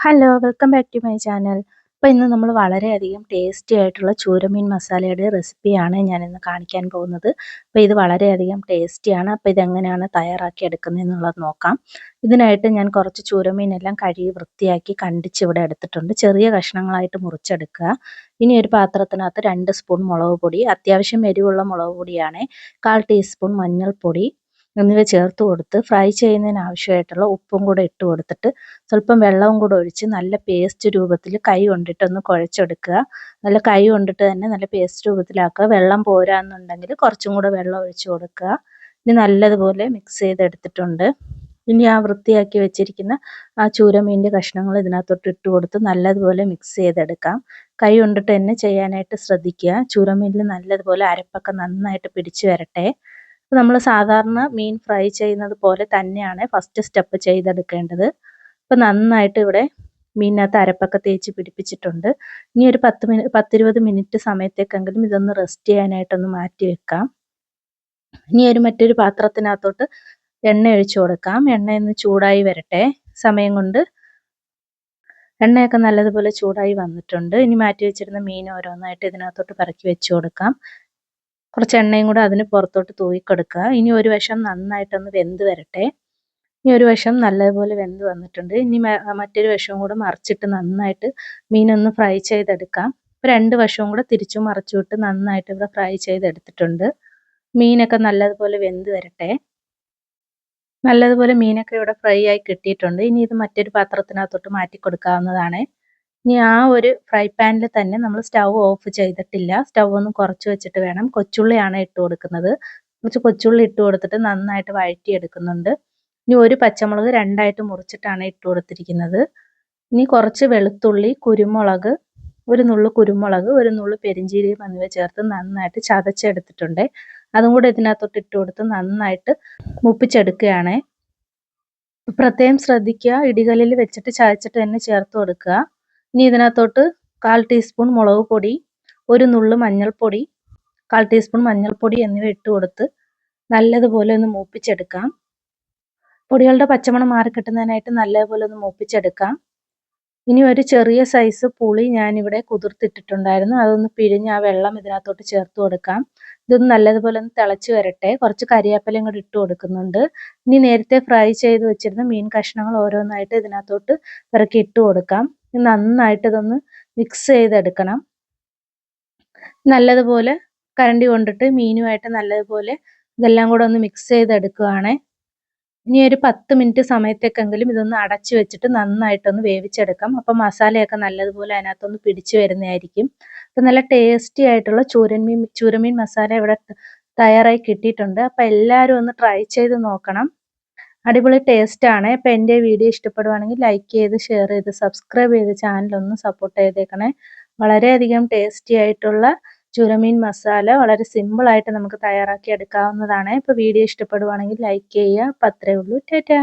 Hello, welcome back to my channel. അപ്പോൾ ഇന്ന് നമ്മൾ വളരെയധികം ടേസ്റ്റി ആയിട്ടുള്ള ചൂരമീൻ മസാലയുടെ റെസിപ്പിയാണ് ഞാനിന്ന് കാണിക്കാൻ പോകുന്നത്. അപ്പോൾ ഇത് വളരെയധികം ടേസ്റ്റിയാണ്. അപ്പോൾ ഇതെങ്ങനെയാണ് തയ്യാറാക്കി എടുക്കുന്നതെന്നുള്ളത് നോക്കാം. ഇതിനായിട്ട് ഞാൻ കുറച്ച് ചൂരമീനെല്ലാം കഴുകി വൃത്തിയാക്കി കണ്ടിച്ച് ഇവിടെ എടുത്തിട്ടുണ്ട്. ചെറിയ കഷ്ണങ്ങളായിട്ട് മുറിച്ചെടുക്കുക. ഇനി ഒരു പാത്രത്തിനകത്ത് 2 സ്പൂൺ മുളക് പൊടി, അത്യാവശ്യം എരിവുള്ള മുളക് പൊടിയാണ്, 1/4 ടീസ്പൂൺ മഞ്ഞൾപ്പൊടി എന്നിവ ചേർത്ത് കൊടുത്ത് ഫ്രൈ ചെയ്യുന്നതിന് ആവശ്യമായിട്ടുള്ള ഉപ്പും കൂടെ ഇട്ട് കൊടുത്തിട്ട് സ്വല്പം വെള്ളവും കൂടെ ഒഴിച്ച് നല്ല പേസ്റ്റ് രൂപത്തിൽ കൈ കൊണ്ടിട്ടൊന്ന് കുഴച്ചെടുക്കുക. നല്ല കൈ കൊണ്ടിട്ട് തന്നെ നല്ല പേസ്റ്റ് രൂപത്തിലാക്കുക. വെള്ളം പോരാന്നുണ്ടെങ്കിൽ കുറച്ചും കൂടെ വെള്ളം ഒഴിച്ച് കൊടുക്കുക. ഇനി നല്ലതുപോലെ മിക്സ് ചെയ്തെടുത്തിട്ടുണ്ട്. ഇനി ആ വൃത്തിയാക്കി വെച്ചിരിക്കുന്ന ആ ചൂരമീൻ്റെ കഷ്ണങ്ങൾ ഇതിനകത്തോട്ട് ഇട്ട് കൊടുത്ത് നല്ലതുപോലെ മിക്സ് ചെയ്തെടുക്കാം. കൈ കൊണ്ടിട്ട് തന്നെ ചെയ്യാനായിട്ട് ശ്രദ്ധിക്കുക. ചൂരമീനിൽ നല്ലതുപോലെ അരപ്പൊക്കെ നന്നായിട്ട് പിടിച്ചു വരട്ടെ. നമ്മൾ സാധാരണ മീൻ ഫ്രൈ ചെയ്യുന്നത് പോലെ തന്നെയാണ് ഫസ്റ്റ് സ്റ്റെപ്പ് ചെയ്തെടുക്കേണ്ടത്. അപ്പോൾ നന്നായിട്ട് ഇവിടെ മീനിനകത്ത് അരപ്പൊക്കെ തേച്ച് പിടിപ്പിച്ചിട്ടുണ്ട്. ഇനി ഒരു 10-20 മിനിറ്റ് സമയത്തേക്കെങ്കിലും ഇതൊന്ന് റെസ്റ്റ് ചെയ്യാനായിട്ടൊന്ന് മാറ്റി വെക്കാം. ഇനി മറ്റൊരു പാത്രത്തിനകത്തോട്ട് എണ്ണ ഒഴിച്ചു കൊടുക്കാം. എണ്ണയൊന്ന് ചൂടായി വരട്ടെ. സമയം കൊണ്ട് എണ്ണയൊക്കെ നല്ലതുപോലെ ചൂടായി വന്നിട്ടുണ്ട്. ഇനി മാറ്റി വെച്ചിരുന്ന മീൻ ഓരോന്നായിട്ട് ഇതിനകത്തോട്ട് പെറുക്കി വെച്ച് കൊടുക്കാം. കുറച്ച് എണ്ണയും കൂടെ അതിന് പുറത്തോട്ട് തൂക്കിക്കൊടുക്കുക. ഇനി ഒരു വശം നന്നായിട്ടൊന്ന് വെന്ത് വരട്ടെ. ഇനി ഒരു വശം നല്ലതുപോലെ വെന്ത് വന്നിട്ടുണ്ട്. ഇനി മറ്റൊരു വശവും കൂടെ മറിച്ചിട്ട് നന്നായിട്ട് മീനൊന്ന് ഫ്രൈ ചെയ്തെടുക്കാം. ഇപ്പോൾ 2 വശവും കൂടെ തിരിച്ചും മറിച്ചും ഇട്ട് നന്നായിട്ട് ഇവിടെ ഫ്രൈ ചെയ്തെടുത്തിട്ടുണ്ട്. മീനൊക്കെ നല്ലതുപോലെ വെന്ത് വരട്ടെ. നല്ലതുപോലെ മീനൊക്കെ ഇവിടെ ഫ്രൈ ആയി കിട്ടിയിട്ടുണ്ട്. ഇനി ഇത് മറ്റൊരു പാത്രത്തിനകത്തോട്ട് മാറ്റി കൊടുക്കാവുന്നതാണ്. ഇനി ആ ഒരു ഫ്രൈ പാനിൽ തന്നെ നമ്മൾ സ്റ്റൗ ഓഫ് ചെയ്തിട്ടില്ല. സ്റ്റൗ ഒന്ന് കുറച്ച് വെച്ചിട്ട് വേണം. കൊച്ചുള്ളിയാണ് ഇട്ട് കൊടുക്കുന്നത്. കുറച്ച് കൊച്ചുള്ളി ഇട്ട് കൊടുത്തിട്ട് നന്നായിട്ട് വഴറ്റിയെടുക്കുന്നുണ്ട്. ഇനി ഒരു പച്ചമുളക് 2ആയിട്ട് മുറിച്ചിട്ടാണ് ഇട്ട് കൊടുത്തിരിക്കുന്നത്. ഇനി കുറച്ച് വെളുത്തുള്ളി, കുരുമുളക്, ഒരു നുള്ളു കുരുമുളക്, ഒരു നുള്ളു പെരിഞ്ജീരകം എന്നിവ ചേർത്ത് നന്നായിട്ട് ചതച്ചെടുത്തിട്ടുണ്ട്. അതും കൂടെ ഇതിനകത്തോട്ട് ഇട്ട് കൊടുത്ത് നന്നായിട്ട് മൂപ്പിച്ചെടുക്കുകയാണ്. പ്രത്യേകം ശ്രദ്ധിക്കുക, ഇടികല്ലിൽ വെച്ചിട്ട് ചതച്ചിട്ട് തന്നെ ചേർത്ത് കൊടുക്കുക. ഇനി ഇതിനകത്തോട്ട് 1/4 ടീസ്പൂൺ മുളക് പൊടി, ഒരു നുള്ളു മഞ്ഞൾപ്പൊടി, 1/4 ടീസ്പൂൺ മഞ്ഞൾപ്പൊടി എന്നിവ ഇട്ട് കൊടുത്ത് നല്ലതുപോലെ ഒന്ന് മൂപ്പിച്ചെടുക്കാം. പൊടികളുടെ പച്ചമണം മാറിക്കിട്ടുന്നതിനായിട്ട് നല്ലതുപോലെ ഒന്ന് മൂപ്പിച്ചെടുക്കാം. ഇനി ഒരു ചെറിയ സൈസ് പുളി ഞാനിവിടെ കുതിർത്തിട്ടിട്ടുണ്ടായിരുന്നു. അതൊന്ന് പിഴിഞ്ഞ് ആ വെള്ളം ഇതിനകത്തോട്ട് ചേർത്ത് കൊടുക്കാം. ഇതൊന്ന് നല്ലതുപോലെ ഒന്ന് തിളച്ച് വരട്ടെ. കുറച്ച് കരിവേപ്പിലയും കൂടി ഇട്ട് കൊടുക്കുന്നുണ്ട്. ഇനി നേരത്തെ ഫ്രൈ ചെയ്ത് വെച്ചിരുന്ന മീൻ കഷ്ണങ്ങൾ ഓരോന്നായിട്ട് ഇതിനകത്തോട്ട് ഇറക്കി ഇട്ട് കൊടുക്കാം. നന്നായിട്ട് ഇതൊന്ന് മിക്സ് ചെയ്തെടുക്കണം. നല്ലതുപോലെ കരണ്ടി കൊണ്ടിട്ട് മീനുമായിട്ട് നല്ലതുപോലെ ഇതെല്ലാം കൂടെ ഒന്ന് മിക്സ് ചെയ്തെടുക്കുകയാണ്. ഇനി ഒരു 10 മിനിറ്റ് സമയത്തേക്കെങ്കിലും ഇതൊന്ന് അടച്ചു വെച്ചിട്ട് നന്നായിട്ടൊന്ന് വേവിച്ചെടുക്കാം. അപ്പം മസാലയൊക്കെ നല്ലതുപോലെ അതിനകത്തൊന്ന് പിടിച്ചു വരുന്നതായിരിക്കും. അപ്പം നല്ല ടേസ്റ്റി ആയിട്ടുള്ള ചൂരമീൻ മസാല ഇവിടെ തയ്യാറായി കിട്ടിയിട്ടുണ്ട്. അപ്പം എല്ലാവരും ഒന്ന് ട്രൈ ചെയ്ത് നോക്കണം. അടിപൊളി ടേസ്റ്റാണ്. അപ്പോൾ എൻ്റെ വീഡിയോ ഇഷ്ടപ്പെടുവാണെങ്കിൽ ലൈക്ക് ചെയ്ത്, ഷെയർ ചെയ്ത്, സബ്സ്ക്രൈബ് ചെയ്ത് ചാനലൊന്ന് സപ്പോർട്ട് ചെയ്തേക്കണേ. വളരെയധികം ടേസ്റ്റി ആയിട്ടുള്ള ചൂരമീൻ മസാല വളരെ സിമ്പിളായിട്ട് നമുക്ക് തയ്യാറാക്കി എടുക്കാവുന്നതാണ്. ഇപ്പോൾ വീഡിയോ ഇഷ്ടപ്പെടുവാണെങ്കിൽ ലൈക്ക് ചെയ്യുക. അപ്പോൾ അത്രയേ ഉള്ളൂ. ടാറ്റാ.